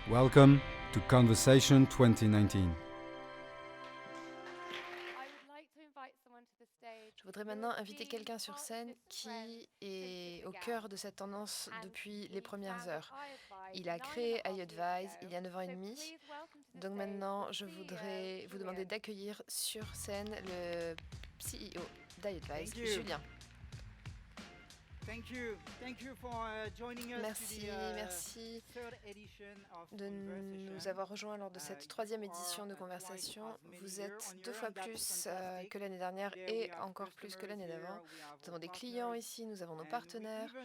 Welcome to Conversation 2019. Je voudrais maintenant inviter quelqu'un sur scène qui est au cœur de cette tendance depuis les premières heures. Il a créé iAdvise il y a 9 ans et demi. Donc maintenant, je voudrais vous demander d'accueillir sur scène le CEO d'iAdvise, Julien. Merci de nous avoir rejoints lors de cette troisième édition de Conversation. Vous êtes 2 fois plus que l'année dernière et encore plus que l'année d'avant. Nous avons des clients ici, nous avons nos partenaires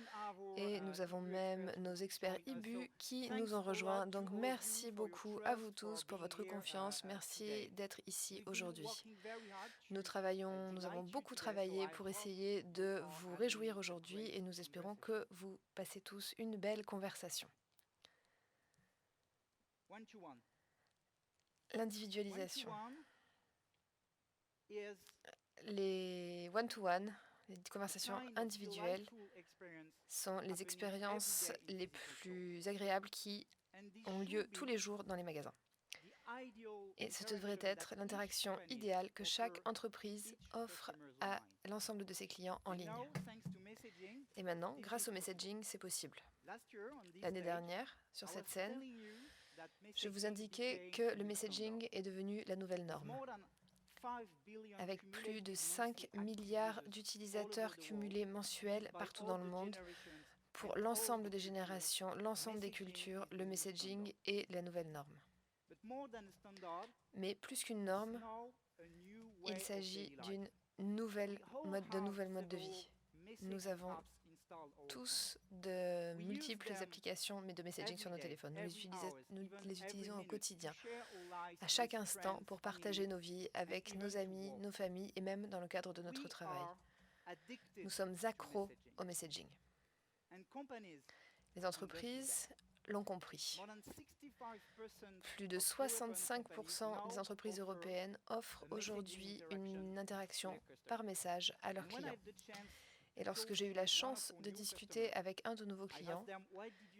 et nous avons même nos experts IBU qui nous ont rejoints. Donc merci beaucoup à vous tous pour votre confiance. Merci d'être ici aujourd'hui. Nous avons beaucoup travaillé pour essayer de vous réjouir aujourd'hui et nous espérons que vous passez tous une belle conversation. L'individualisation. Les one-to-one, les conversations individuelles, sont les expériences les plus agréables qui ont lieu tous les jours dans les magasins. Et ce devrait être l'interaction idéale que chaque entreprise offre à l'ensemble de ses clients en ligne. Et maintenant, grâce au messaging, c'est possible. L'année dernière, sur cette scène, je vous indiquais que le messaging est devenu la nouvelle norme. Avec plus de 5 milliards d'utilisateurs cumulés mensuels partout dans le monde, pour l'ensemble des générations, l'ensemble des cultures, le messaging est la nouvelle norme. Mais plus qu'une norme, il s'agit d'un nouvel mode de vie. Nous avons tous de multiples applications de messaging sur nos téléphones. Nous les utilisons au quotidien, à chaque instant, pour partager nos vies avec nos amis, nos familles et même dans le cadre de notre travail. Nous sommes accros au messaging. Les entreprises l'ont compris. Plus de 65% des entreprises européennes offrent aujourd'hui une interaction par message à leurs clients. Et lorsque j'ai eu la chance de discuter avec un de nos nouveaux clients,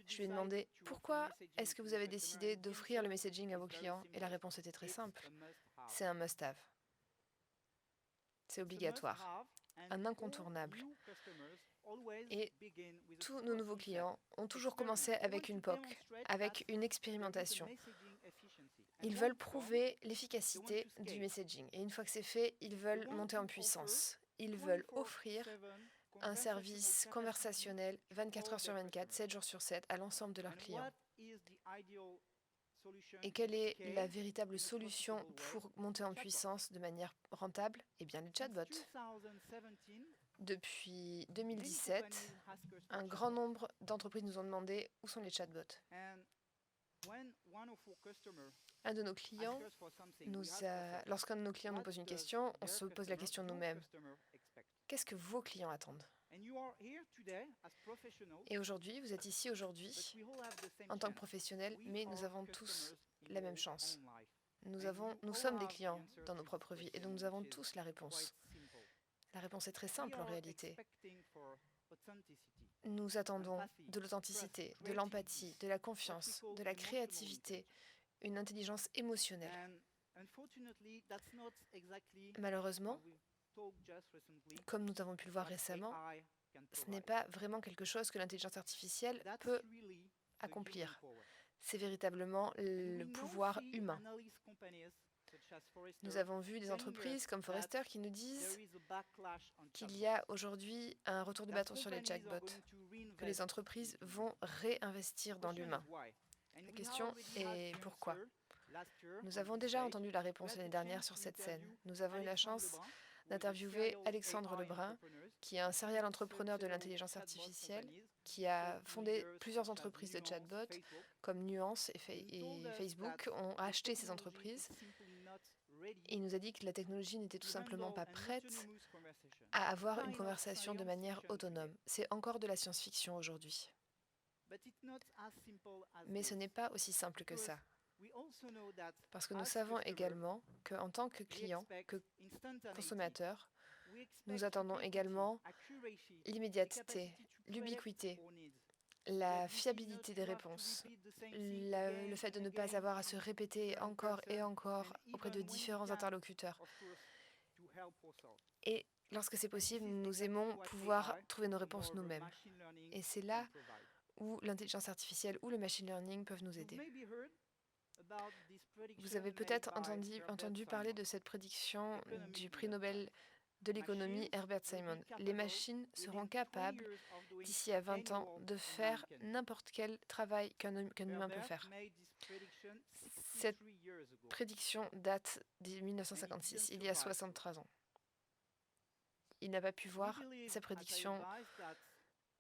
je lui ai demandé « Pourquoi est-ce que vous avez décidé d'offrir le messaging à vos clients ?» Et la réponse était très simple. C'est un must-have. C'est obligatoire, un incontournable. Et tous nos nouveaux clients ont toujours commencé avec une POC, avec une expérimentation. Ils veulent prouver l'efficacité du messaging. Et une fois que c'est fait, ils veulent monter en puissance. Ils veulent offrir un service conversationnel 24 heures sur 24, 7 jours sur 7 à l'ensemble de leurs clients. Et quelle est la véritable solution pour monter en puissance de manière rentable ? Eh bien, les chatbots. Depuis 2017, un grand nombre d'entreprises nous ont demandé où sont les chatbots. Un de nos clients lorsqu'un de nos clients nous pose une question, on se pose la question nous-mêmes. Qu'est-ce que vos clients attendent ? Et aujourd'hui, vous êtes ici aujourd'hui en tant que professionnels, mais nous avons tous la même chance. Nous sommes des clients dans nos propres vies et donc nous avons tous la réponse. La réponse est très simple en réalité. Nous attendons de l'authenticité, de l'empathie, de la confiance, de la créativité, une intelligence émotionnelle. Malheureusement, comme nous avons pu le voir récemment, ce n'est pas vraiment quelque chose que l'intelligence artificielle peut accomplir. C'est véritablement le pouvoir humain. Nous avons vu des entreprises comme Forrester qui nous disent qu'il y a aujourd'hui un retour de bâton sur les chatbots, que les entreprises vont réinvestir dans l'humain. La question est pourquoi ? Nous avons déjà entendu la réponse l'année dernière sur cette scène. Nous avons eu la chance d'interviewer Alexandre Lebrun, qui est un serial entrepreneur de l'intelligence artificielle, qui a fondé plusieurs entreprises de chatbots, comme Nuance et Facebook ont acheté ces entreprises. Et il nous a dit que la technologie n'était tout simplement pas prête à avoir une conversation de manière autonome. C'est encore de la science-fiction aujourd'hui. Mais ce n'est pas aussi simple que ça. Parce que nous savons également qu'en tant que client, que consommateur, nous attendons également l'immédiateté, l'ubiquité, la fiabilité des réponses, le fait de ne pas avoir à se répéter encore et encore auprès de différents interlocuteurs. Et lorsque c'est possible, nous aimons pouvoir trouver nos réponses nous-mêmes. Et c'est là où l'intelligence artificielle ou le machine learning peuvent nous aider. Vous avez peut-être entendu parler de cette prédiction du prix Nobel de l'économie Herbert Simon. Les machines seront capables, d'ici à 20 ans, de faire n'importe quel travail qu'un humain peut faire. Cette prédiction date de 1956, il y a 63 ans. Il n'a pas pu voir sa prédiction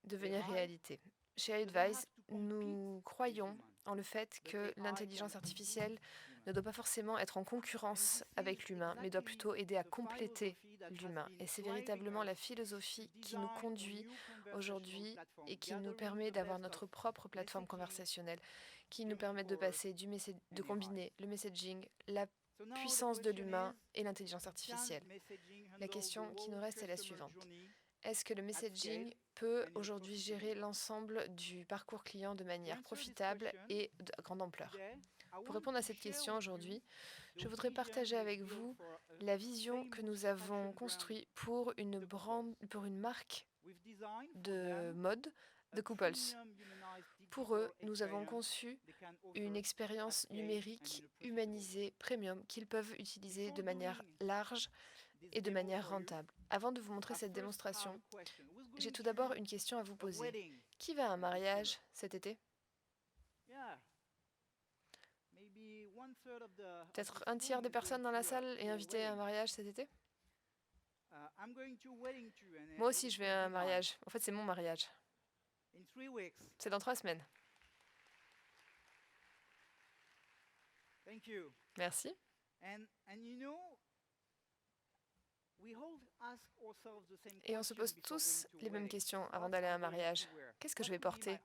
devenir réalité. Chez iAdvice, nous croyons en le fait que l'intelligence artificielle ne doit pas forcément être en concurrence avec l'humain, mais doit plutôt aider à compléter l'humain. Et c'est véritablement la philosophie qui nous conduit aujourd'hui et qui nous permet d'avoir notre propre plateforme conversationnelle, qui nous permet de passer de combiner le messaging, la puissance de l'humain et l'intelligence artificielle. La question qui nous reste est la suivante. Est-ce que le messaging peut aujourd'hui gérer l'ensemble du parcours client de manière profitable et de grande ampleur? Pour répondre à cette question aujourd'hui, je voudrais partager avec vous la vision que nous avons construite pour une marque de mode, The Couples. Pour eux, nous avons conçu une expérience numérique humanisée premium qu'ils peuvent utiliser de manière large et de manière rentable. Avant de vous montrer cette démonstration, j'ai tout d'abord une question à vous poser. Qui va à un mariage cet été? Peut-être un tiers des personnes dans la salle est invitée à un mariage cet été? Moi aussi, je vais à un mariage. En fait, c'est mon mariage. C'est dans 3 semaines. Merci. Et on se pose tous les mêmes questions avant d'aller à un mariage. Qu'est-ce que je vais porter?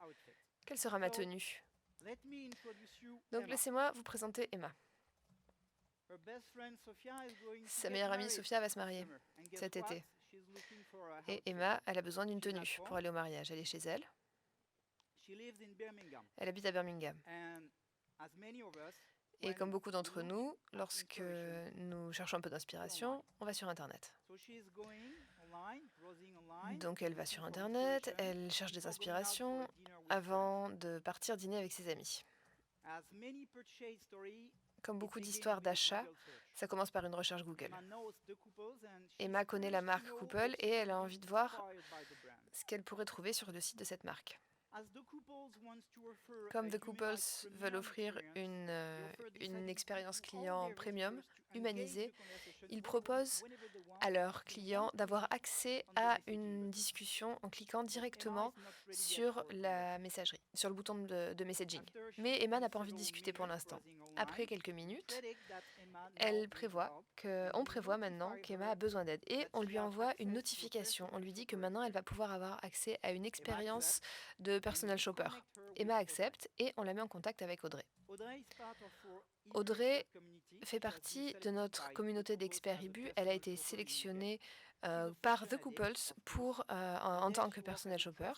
Quelle sera ma tenue? Donc laissez-moi vous présenter Emma. Sa meilleure amie Sophia va se marier cet été. Et Emma, elle a besoin d'une tenue pour aller au mariage. Elle est chez elle. Elle habite à Birmingham. Et comme beaucoup d'entre nous, lorsque nous cherchons un peu d'inspiration, on va sur Internet. Donc elle va sur Internet, elle cherche des inspirations avant de partir dîner avec ses amis. Comme beaucoup d'histoires d'achat, ça commence par une recherche Google. Emma connaît la marque Couple et elle a envie de voir ce qu'elle pourrait trouver sur le site de cette marque. Comme The Couples veulent offrir une expérience client premium, humanisée, ils proposent à leurs clients d'avoir accès à une discussion en cliquant directement sur la messagerie, sur le bouton de messaging. Mais Emma n'a pas envie de discuter pour l'instant. Après quelques minutes, on prévoit maintenant qu'Emma a besoin d'aide et on lui envoie une notification. On lui dit que maintenant elle va pouvoir avoir accès à une expérience de personal shopper. Emma accepte et on la met en contact avec Audrey. Audrey fait partie de notre communauté d'experts IBU. Elle a été sélectionnée par The Couples en tant que personal shopper.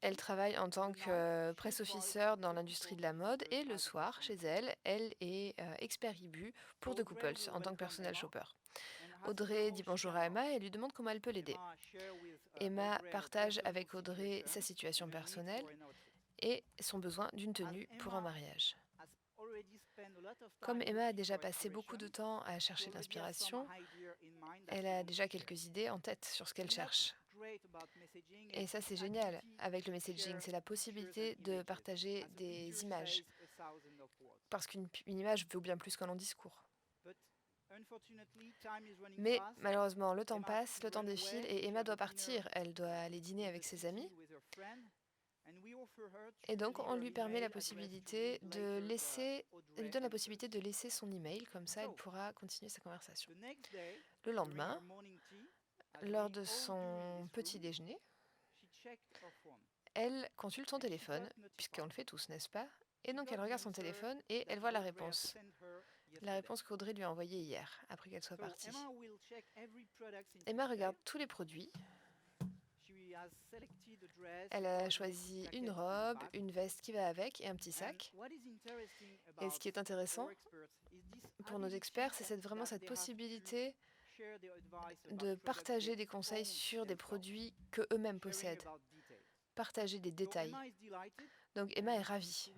Elle travaille en tant que press officer dans l'industrie de la mode et le soir, chez elle, elle est expert IBU pour The Couples en tant que personal shopper. Audrey dit bonjour à Emma et lui demande comment elle peut l'aider. Emma partage avec Audrey sa situation personnelle et son besoin d'une tenue pour un mariage. Comme Emma a déjà passé beaucoup de temps à chercher de l'inspiration, elle a déjà quelques idées en tête sur ce qu'elle cherche. Et ça, c'est génial avec le messaging, c'est la possibilité de partager des images. Parce qu'une image vaut bien plus qu'un long discours. Mais malheureusement, le temps passe, le temps défile et Emma doit partir. Elle doit aller dîner avec ses amis. Et donc, on lui permet la possibilité de laisser, elle lui donne la possibilité de laisser son email, comme ça, elle pourra continuer sa conversation. Le lendemain, lors de son petit déjeuner, elle consulte son téléphone, puisqu'on le fait tous, n'est-ce pas? Et donc, elle regarde son téléphone et elle voit la réponse. La réponse qu'Audrey lui a envoyée hier, après qu'elle soit partie. Emma regarde tous les produits. Elle a choisi une robe, une veste qui va avec et un petit sac. Et ce qui est intéressant pour nos experts, c'est vraiment cette possibilité de partager des conseils sur des produits que eux-mêmes possèdent, partager des détails. Donc Emma est ravie.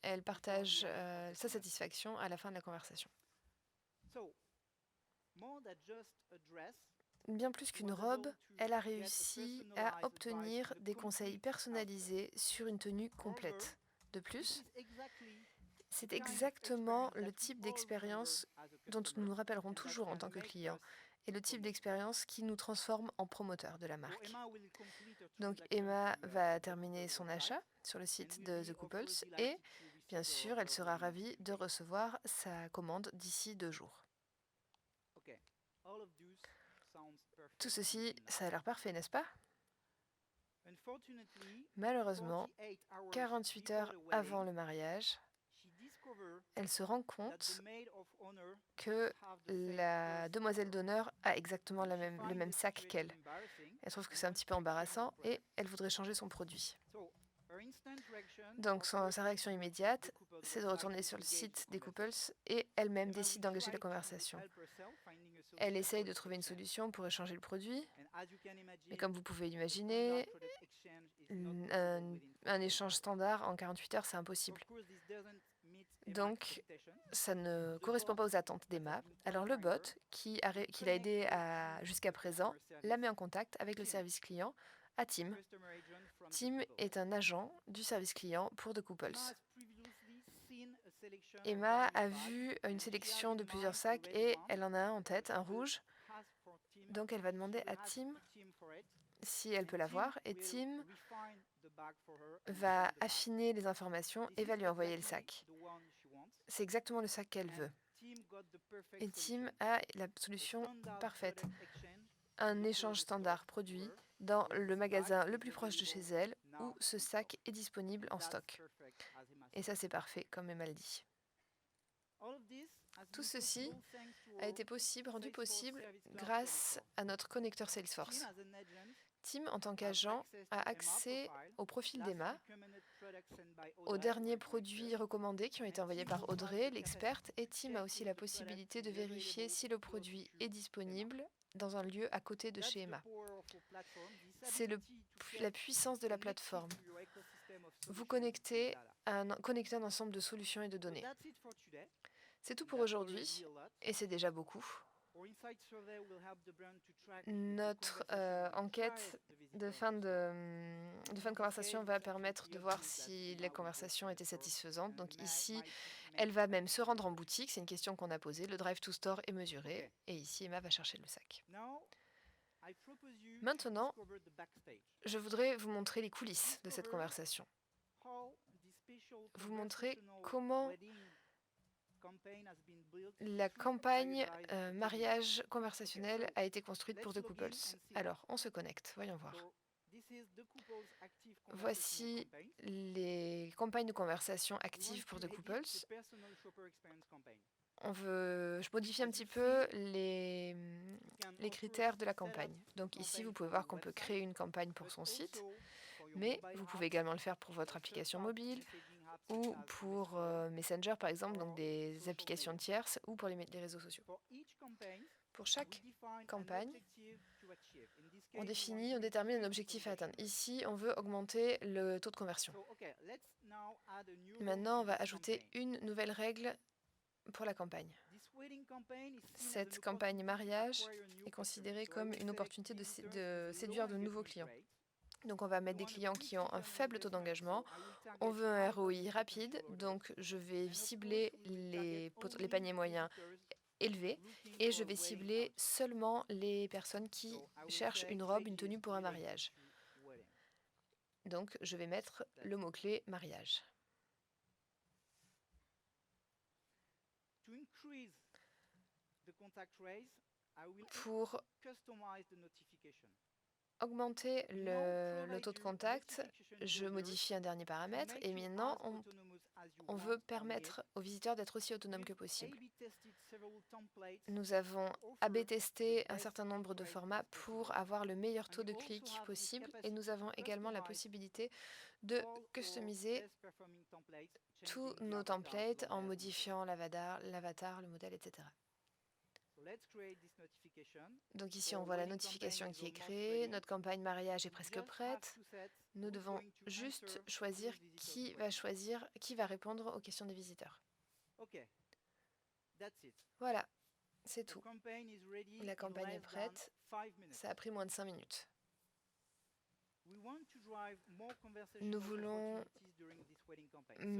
Elle partage sa satisfaction à la fin de la conversation. Bien plus qu'une robe, elle a réussi à obtenir des conseils personnalisés sur une tenue complète. De plus, c'est exactement le type d'expérience dont nous nous rappellerons toujours en tant que clients et le type d'expérience qui nous transforme en promoteurs de la marque. Donc Emma va terminer son achat sur le site de The Couples et bien sûr, elle sera ravie de recevoir sa commande d'ici 2 jours. Tout ceci, ça a l'air parfait, n'est-ce pas? Malheureusement, 48 heures avant le mariage, elle se rend compte que la demoiselle d'honneur a exactement le même sac qu'elle. Elle trouve que c'est un petit peu embarrassant et elle voudrait changer son produit. Donc sa réaction immédiate, c'est de retourner sur le site des Couples et elle-même décide d'engager la conversation. Elle essaye de trouver une solution pour échanger le produit, mais comme vous pouvez l'imaginer, un échange standard en 48 heures, c'est impossible. Donc, ça ne correspond pas aux attentes d'Emma. Alors le bot, qui l'a aidé jusqu'à présent, la met en contact avec le service client à Tim. Tim est un agent du service client pour The Couples. Emma a vu une sélection de plusieurs sacs et elle en a un en tête, un rouge. Donc elle va demander à Tim si elle peut l'avoir et Tim va affiner les informations et va lui envoyer le sac. C'est exactement le sac qu'elle veut. Et Tim a la solution parfaite. Un échange standard produit dans le magasin le plus proche de chez elle où ce sac est disponible en stock. Et ça, c'est parfait, comme Emma le dit. Tout ceci a été rendu possible grâce à notre connecteur Salesforce. Tim, en tant qu'agent, a accès au profil d'Emma, aux derniers produits recommandés qui ont été envoyés par Audrey, l'experte, et Tim a aussi la possibilité de vérifier si le produit est disponible dans un lieu à côté de chez Emma. C'est la puissance de la plateforme. Vous connectez un ensemble de solutions et de données. C'est tout pour aujourd'hui, et c'est déjà beaucoup. Notre enquête de fin de conversation va permettre de voir si les conversations étaient satisfaisantes. Donc ici, elle va même se rendre en boutique. C'est une question qu'on a posée. Le drive to store est mesuré. Et ici, Emma va chercher le sac. Maintenant, je voudrais vous montrer les coulisses de cette conversation. Vous montrer comment la campagne mariage conversationnel a été construite pour The Couples. Alors, on se connecte, voyons voir. Voici les campagnes de conversation actives pour The Couples. Je modifie un petit peu les critères de la campagne. Donc ici, vous pouvez voir qu'on peut créer une campagne pour son site, mais vous pouvez également le faire pour votre application mobile ou pour Messenger, par exemple, donc des applications tierces, ou pour les réseaux sociaux. Pour chaque campagne, on détermine un objectif à atteindre. Ici, on veut augmenter le taux de conversion. Maintenant, on va ajouter une nouvelle règle pour la campagne. Cette campagne mariage est considérée comme une opportunité de séduire de nouveaux clients. Donc on va mettre des clients qui ont un faible taux d'engagement. On veut un ROI rapide, donc je vais cibler les paniers moyens élevés et je vais cibler seulement les personnes qui cherchent une robe, une tenue pour un mariage. Donc je vais mettre le mot-clé mariage. Pour augmenter le taux de contact, je modifie un dernier paramètre et maintenant on veut permettre aux visiteurs d'être aussi autonomes que possible. Nous avons A/B testé un certain nombre de formats pour avoir le meilleur taux de clic possible et nous avons également la possibilité de customiser tous nos templates en modifiant l'avatar, le modèle, etc. Donc ici, on voit la notification qui est créée. Notre campagne mariage est presque prête. Nous devons juste choisir qui va répondre aux questions des visiteurs. Voilà, c'est tout. La campagne est prête. Ça a pris moins de 5 minutes. Nous voulons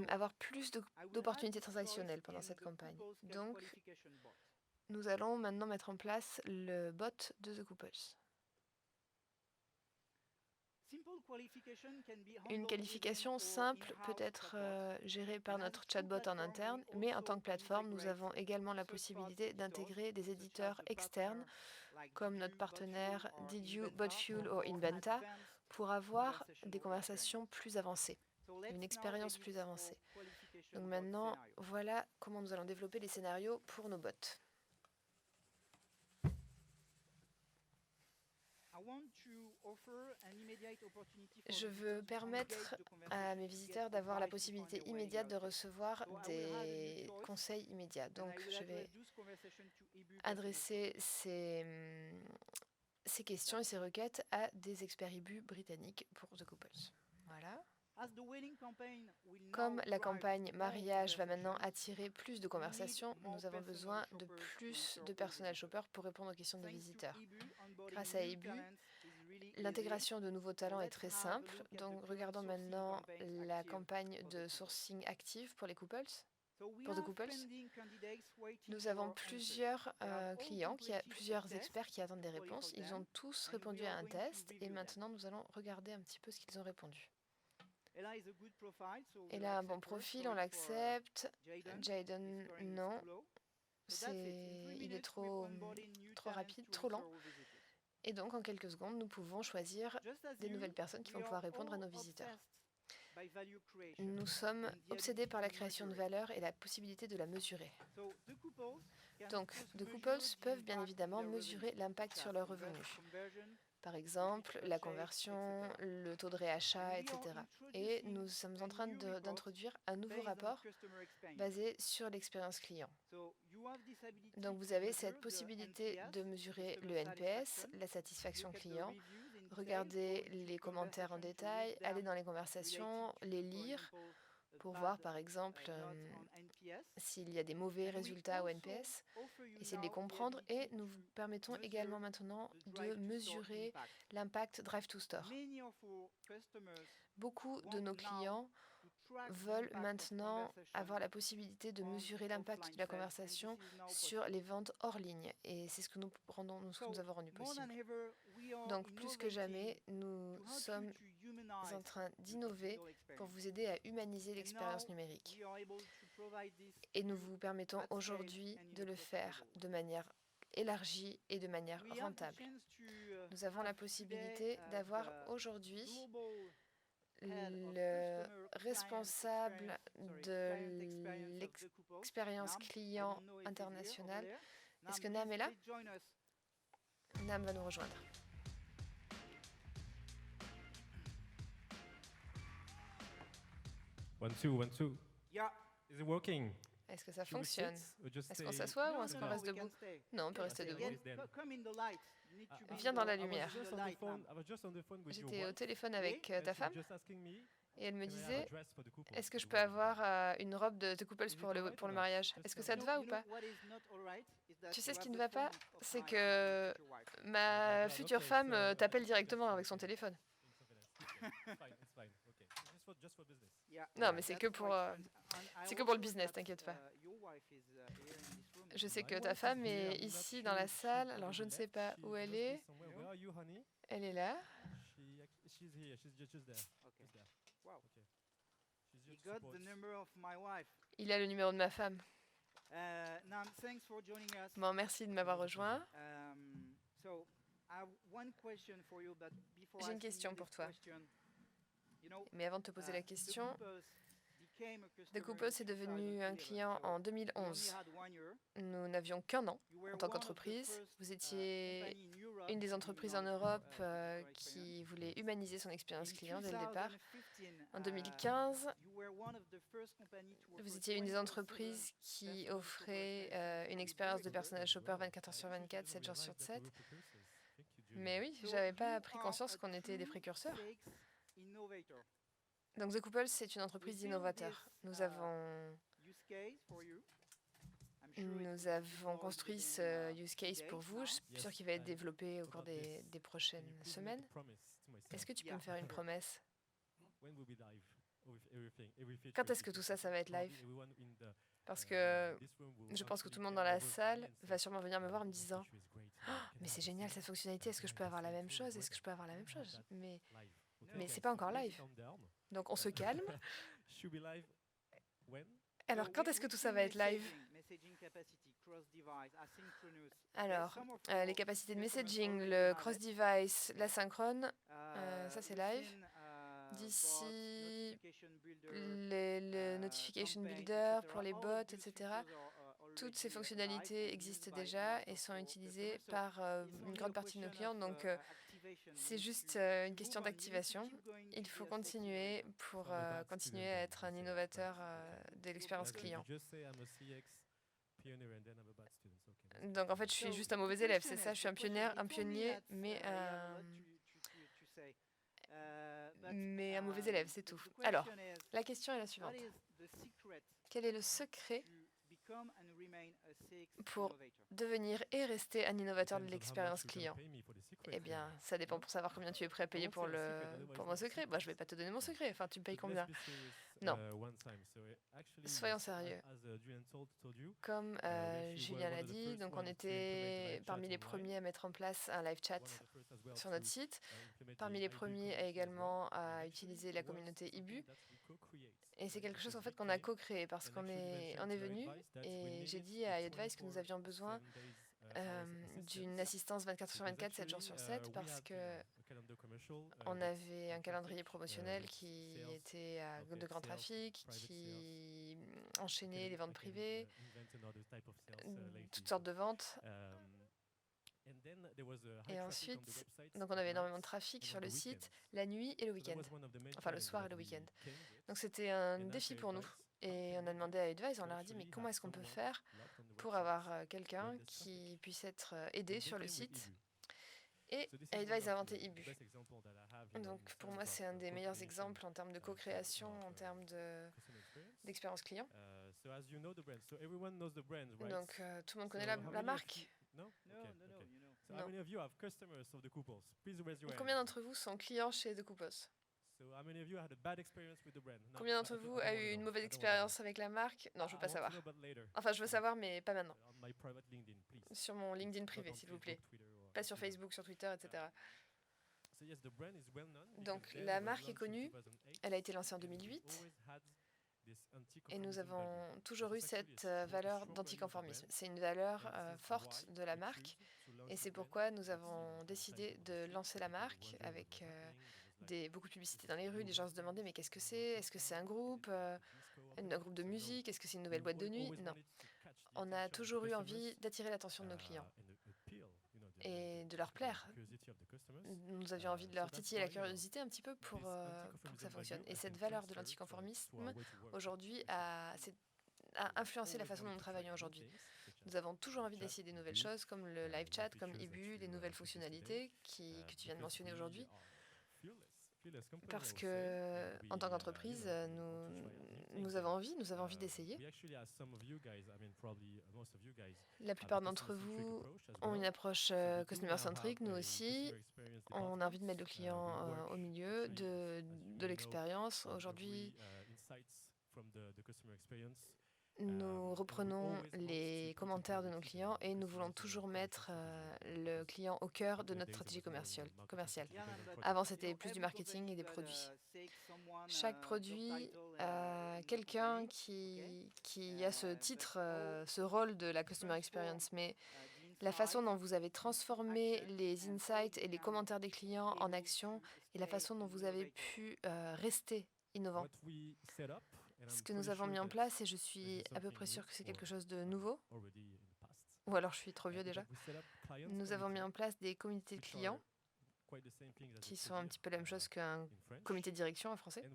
avoir plus d'opportunités transactionnelles pendant cette campagne. Donc, nous allons maintenant mettre en place le bot de The Couples. Une qualification simple peut être gérée par notre chatbot en interne, mais en tant que plateforme, nous avons également la possibilité d'intégrer des éditeurs externes, comme notre partenaire Didyou, Botfuel ou Inventa, pour avoir des conversations plus avancées, une expérience plus avancée. Donc maintenant, voilà comment nous allons développer les scénarios pour nos bots. Je veux permettre à mes visiteurs d'avoir la possibilité immédiate de recevoir des conseils immédiats. Donc, je vais adresser ces questions et ces requêtes à des experts IBU britanniques pour The Couples. Voilà. Comme la campagne mariage va maintenant attirer plus de conversations, nous avons besoin de plus de personnel shopper pour répondre aux questions des visiteurs. Grâce à IBU, l'intégration de nouveaux talents est très simple. Donc, regardons maintenant la campagne de sourcing active pour les couples. Pour The Couples, nous avons plusieurs clients, plusieurs experts qui attendent des réponses. Ils ont tous répondu à un test et maintenant nous allons regarder un petit peu ce qu'ils ont répondu. Elle a un bon profil, on l'accepte. Jaden, non. Il est trop rapide, trop lent. Et donc, en quelques secondes, nous pouvons choisir des nouvelles personnes qui vont pouvoir répondre à nos visiteurs. Nous sommes obsédés par la création de valeur et la possibilité de la mesurer. Donc, The Couples peuvent bien évidemment mesurer l'impact sur leurs revenus. Par exemple, la conversion, le taux de réachat, etc. Et nous sommes en train d'introduire un nouveau rapport basé sur l'expérience client. Donc vous avez cette possibilité de mesurer le NPS, la satisfaction client, regarder les commentaires en détail, aller dans les conversations, les lire pour voir par exemple s'il y a des mauvais résultats au NPS, essayer de les comprendre et nous vous permettons également maintenant de mesurer l'impact Drive to Store. Beaucoup de nos clients veulent maintenant avoir la possibilité de mesurer l'impact de la conversation sur les ventes hors ligne et c'est ce que nous avons rendu possible. Donc plus que jamais, nous sommes en train d'innover pour vous aider à humaniser l'expérience numérique. Et nous vous permettons aujourd'hui de le faire de manière élargie et de manière rentable. Nous avons la possibilité d'avoir aujourd'hui le responsable de l'expérience client internationale. Est-ce que Nam est là? Nam va nous rejoindre. One, two. Yeah. Is it working? Est-ce que ça fonctionne? Est-ce qu'on s'assoit ou est-ce qu'on reste debout? Non, on peut rester debout. Viens dans la lumière. J'étais au téléphone avec ta femme et elle me disait « Est-ce que je peux avoir une robe de The Couples pour le mariage? Est-ce que ça te va ou pas ?» Tu sais ce qui ne va pas? C'est que ma future femme t'appelle directement avec son téléphone. Non, mais c'est que pour le business, t'inquiète pas. Je sais que ta femme est ici dans la salle, alors je ne sais pas où elle est. Elle est là. Il a le numéro de ma femme. Bon, merci de m'avoir rejoint. J'ai une question pour toi. Mais avant de te poser la question, Decouples est devenu un client en 2011. Nous n'avions qu'un an en tant qu'entreprise. Vous étiez une des entreprises en Europe qui voulait humaniser son expérience client dès le départ. En 2015, vous étiez une des entreprises qui offrait une expérience de personnel shopper 24 heures sur 24, 7 jours sur 7. Mais oui, j'avais pas pris conscience qu'on était des précurseurs. Donc The Couples, c'est une entreprise d'innovateurs. Nous avons construit ce use case pour vous. Je suis sûre qu'il va être développé au cours des prochaines semaines. Est-ce que tu peux me faire une promesse? Quand est-ce que tout ça va être live? Parce que je pense que tout le monde dans la salle va sûrement venir me voir en me disant « Oh, mais c'est génial cette fonctionnalité, est-ce que je peux avoir la même chose? Est-ce que je peux avoir la même chose ?» Mais c'est pas encore live. Donc on se calme. Alors quand est-ce que tout ça va être live? Alors, les capacités de messaging, le cross-device, l'asynchrone, ça c'est live. D'ici, le notification builder pour les bots, etc. Toutes ces fonctionnalités existent déjà et sont utilisées par une grande partie de nos clients. Donc, c'est juste une question d'activation. Il faut continuer pour continuer à être un innovateur de l'expérience client. Donc, en fait, je suis juste un mauvais élève, c'est ça? Je suis un pionnier, mais un mauvais élève, c'est tout. Alors, la question est la suivante. Quel est le secret pour devenir et rester un innovateur de l'expérience client? Eh bien, ça dépend pour savoir combien tu es prêt à payer pour mon secret. Bah, je vais pas te donner mon secret. Enfin, tu me payes combien? Non. Soyons sérieux. Comme Julien l'a dit, donc on était parmi les premiers à mettre en place un live chat sur notre site, parmi les premiers également à utiliser la communauté IBU. Et c'est quelque chose en fait qu'on a co-créé parce qu'on est venu et j'ai dit à iAdvice que nous avions besoin d'une assistance 24 sur 24, 7 jours sur 7 parce que on avait un calendrier promotionnel qui était de grand trafic, qui enchaînait les ventes privées, toutes sortes de ventes. Et ensuite, donc on avait énormément de trafic sur le site la nuit et le week-end, enfin le soir et le week-end. Donc c'était un défi pour nous. Et on a demandé à Advice, on leur a dit mais comment est-ce qu'on peut faire pour avoir quelqu'un qui puisse être aidé sur le site. Et Advice a inventé IBU. Donc pour moi c'est un des meilleurs exemples en termes de co-création, en termes d'expérience client. Donc tout le monde connaît la marque. Non? Non. Non. Combien d'entre vous sont clients chez The Couples? Combien d'entre vous a eu une mauvaise expérience avec la marque? Non, je veux pas savoir. Enfin, je veux savoir, mais pas maintenant. Sur mon LinkedIn privé, s'il vous plaît. Pas sur Facebook, sur Twitter, etc. Donc, la marque est connue. Elle a été lancée en 2008. Et nous avons toujours eu cette valeur d'anticonformisme. C'est une valeur forte de la marque. Et c'est pourquoi nous avons décidé de lancer la marque avec beaucoup de publicité dans les rues. Les gens se demandaient mais qu'est-ce que c'est? Est-ce que c'est un groupe de musique? Est-ce que c'est une nouvelle boîte de nuit? Non. On a toujours eu envie d'attirer l'attention de nos clients et de leur plaire. Nous avions envie de leur titiller la curiosité un petit peu pour que ça fonctionne. Et cette valeur de l'anticonformisme, aujourd'hui, a influencé la façon dont nous travaillons aujourd'hui. Nous avons toujours envie d'essayer des nouvelles choses, comme le live chat, comme IBU, les nouvelles fonctionnalités que tu viens de mentionner aujourd'hui. Parce que, en tant qu'entreprise, nous avons envie d'essayer. La plupart d'entre vous ont une approche customer-centric, nous aussi. On a envie de mettre le client au milieu de l'expérience. Aujourd'hui, nous reprenons les commentaires de nos clients et nous voulons toujours mettre le client au cœur de notre stratégie commerciale. Avant, c'était plus du marketing et des produits. Chaque produit a quelqu'un qui a ce titre, ce rôle de la Customer Experience, mais la façon dont vous avez transformé les insights et les commentaires des clients en action et la façon dont vous avez pu rester innovant. Ce que nous avons mis en place, et je suis à peu près sûr que c'est quelque chose de nouveau, ou alors je suis trop vieux déjà, nous avons mis en place des comités de clients qui sont un petit peu la même chose qu'un comité de direction en français.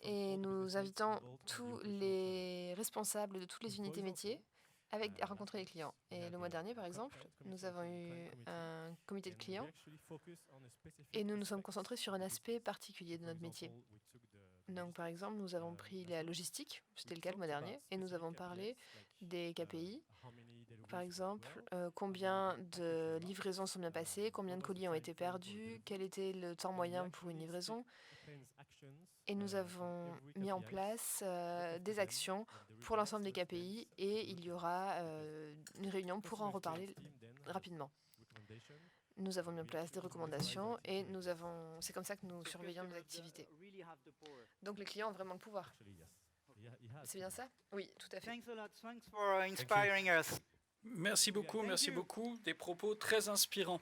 Et nous invitons tous les responsables de toutes les unités métiers à rencontrer les clients. Et le mois dernier, par exemple, nous avons eu un comité de clients et nous nous sommes concentrés sur un aspect particulier de notre métier. Donc, par exemple, nous avons pris la logistique, c'était le cas le mois dernier, et nous avons parlé des KPI. Par exemple, combien de livraisons sont bien passées, combien de colis ont été perdus, quel était le temps moyen pour une livraison. Et nous avons mis en place des actions pour l'ensemble des KPI et il y aura une réunion pour en reparler rapidement. Nous avons mis en place des recommandations et c'est comme ça que nous surveillons nos activités. Donc les clients ont vraiment le pouvoir. C'est bien ça? Oui, tout à fait. Thanks a lot. Thanks for inspiring us. Merci beaucoup, des propos très inspirants.